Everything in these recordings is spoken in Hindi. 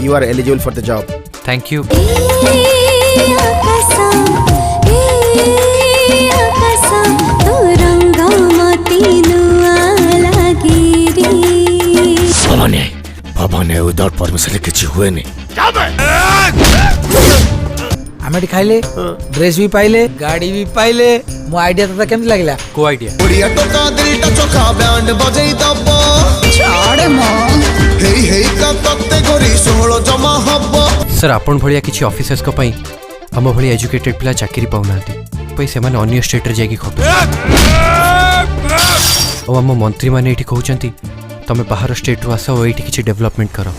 You are eligible for the job. Thank you. भवन उधर परमिशन किसी हुए नहीं। आमे खाइले ड्रेस भी पाइले गाड़ी भी पाइले मो आइडिया तो केमति लागला को आइडिया बढ़िया टोका दिलटा चोखा बैंड बजई दबो छाड़े मो हेई हेई का तत्ते गोरी 16 जमा हबो। सर आपण भलिया किछि ऑफिसर्स को पई हम भली एजुकेटेड पिला चाकरी पाउनांती पई से माने अन्य स्टेट रे जाकी खटो ओ हम मंत्री माने एठी कहउचंती तमे बाहर स्टेट रु आसा ओ एठी किछि डेवलपमेंट करो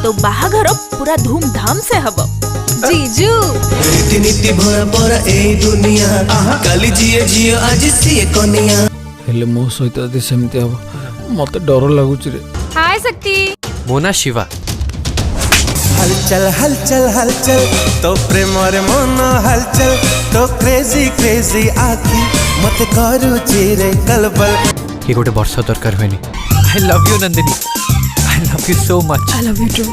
तो बाहाघर पूरा धूमधाम से हब जीजू रीति नीति भरा भरा ए दुनिया काली जिए जिए आज सिए कनिया हेले मो सहित आदि सेमति हबो मते डर लागुच रे। हाय शक्ति मोना शिवा हलचल हलचल हलचल तो प्रेम रे मन हलचल तो क्रेजी क्रेजी आखी मते करू चिरे कलबल ये गोटे वर्ष दरकार होनी। I love you Nandini I love you so much. I love you to.